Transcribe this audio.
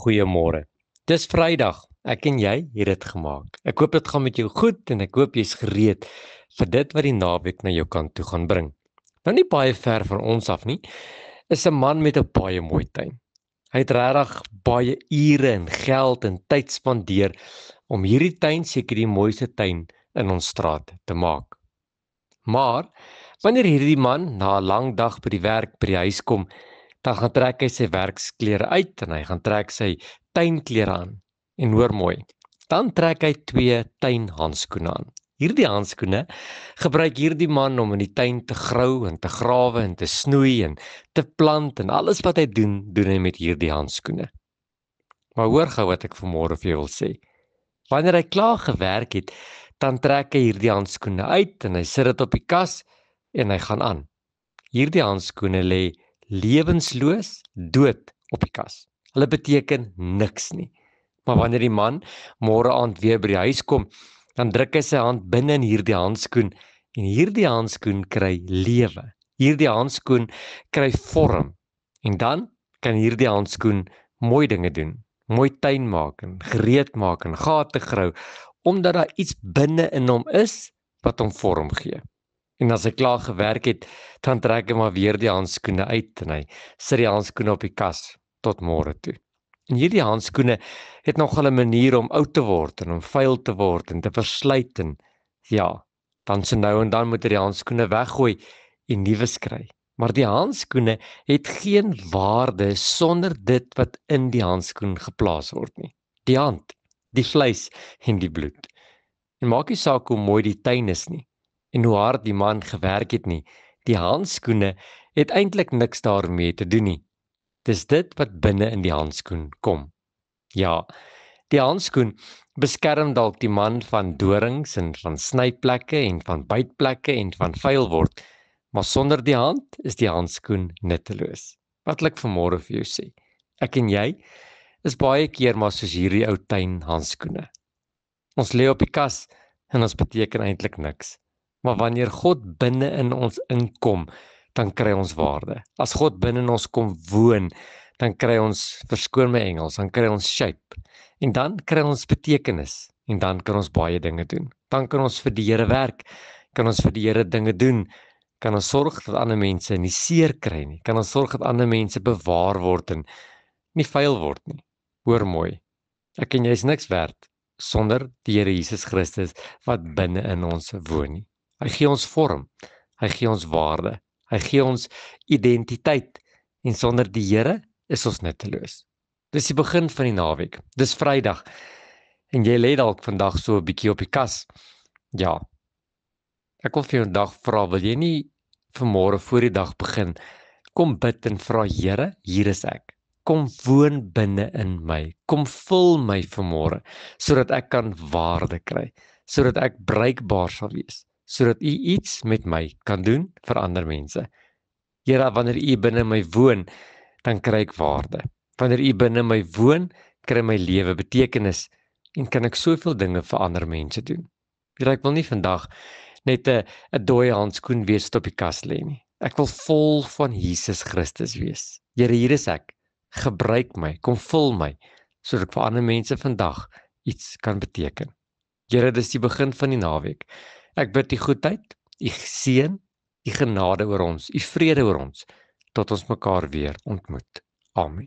Goeiemôre. Dis Vrydag. Ek en jy het dit gemaak. Ek hoop dit gaan met jou goed en ek hoop jy's gereed vir dit wat die naweek na jou kant toe gaan bring. Nou nie baie ver van ons af nie, is 'n man met 'n baie mooi tuin. Hy het regtig baie ure en geld en tyd spandeer om hierdie tuin seker die mooiste tuin in ons straat te maak. Maar wanneer hierdie man na 'n lang dag by die werk by die huis kom, dan gaan trek hy sy werksklere uit en hy gaan trek sy tuinklere aan. En hoor mooi, dan trek hy 2 tuinhandskoene aan. Hierdie handskoene gebruik hierdie man om in die tuin te grou en te grawe en te snoei en te plant en alles wat hy doen hy met hierdie handskoene. Maar hoor gou wat ek vanmôre vir jou wil sê. Wanneer hy klaar gewerk het, dan trek hy hierdie handskoene uit en hy sit dit op die kas en hy gaan aan. Hierdie handskoene lê lewensloos, dood op die kas. Hulle beteken niks nie. Maar wanneer die man môre aand weer by die huis kom, dan druk hy sy hand binne in hierdie handskoen en hierdie handskoen kry lewe. Hierdie handskoen kry vorm en dan kan hierdie handskoen mooi dinge doen. Mooi tuin maak en gereed maak en gate grou omdat daar iets binne in hom is wat hom vorm gee. En as hy klaar gewerk het, dan trek hy maar weer die handskoene uit en hy sit die handskoene op die kas tot môre toe. En hierdie handskoene het nogal 'n manier om oud te word en om vuil te word en te verslyt en ja, dan so nou en dan moet hy die handskoene weggooi en nuwe kry. Maar die handskoene het geen waarde sonder dit wat in die handskoen geplaas word nie. Die hand, die vleis en die bloed. En maak nie saak hoe mooi die tuin is nie en hoe hard die man gewerk het nie. Die handskoene het eintlik niks daarmee te doen nie. Dis dit wat binne in die handskoen kom. Ja, die handskoen beskerm dalk die man van dorings en van snyplekke en van bytplekke en van vuil word, maar sonder die hand is die handskoen nutteloos. Wat wil ek vanmôre vir jou sê? Ek en jy is baie keer maar soos hierdie ou tuin handskoene. Ons lê op die kas en ons beteken eintlik niks. Maar wanneer God binne in ons inkom, dan kry ons waarde. As God binne in ons kom woon, dan kry ons, verskoon my Engels, dan kry ons shape. En dan kry ons betekenis. En dan kan ons baie dinge doen. Dan kan ons vir die Here werk. Kan ons vir die Here dinge doen. Kan ons sorg dat ander mense nie seer kry nie. Kan ons sorg dat ander mense bewaar word en nie vuil word nie. Hoor mooi. Ek en jy is niks werd sonder die Here Jesus Christus wat binne in ons woon nie. Hy gee ons vorm. Hy gee ons waarde. Hy gee ons identiteit en sonder die Here is ons nutteloos. Dis die begin van die naweek. Dis Vrydag en jy lê dalk vandag so 'n bietjie op die kas. Ja. Ek wil vir jou 'n dag vra, wil jy nie vanmôre voor die dag begin kom bid en vra Here, hier is ek. Kom woon binne in my. Kom vul my vanmôre sodat ek kan waarde kry, sodat ek bruikbaar sal wees, sodat U iets met my kan doen vir ander mense. Here, wanneer U binne my woon, dan kry ek waarde. Wanneer U binne my woon, kry my lewe betekenis en kan ek soveel dinge vir ander mense doen. Here, ek wil nie vandag net 'n dooie handskoen wees wat op die kas lê nie. Ek wil vol van Jesus Christus wees. Here, hier is ek. Gebruik my, kom vul my, sodat ek vir ander mense vandag iets kan beteken. Here, dis die begin van die naweek. Ek bid U goedheid, U seën, U genade oor ons, U vrede oor ons, tot ons mekaar weer ontmoet. Amen.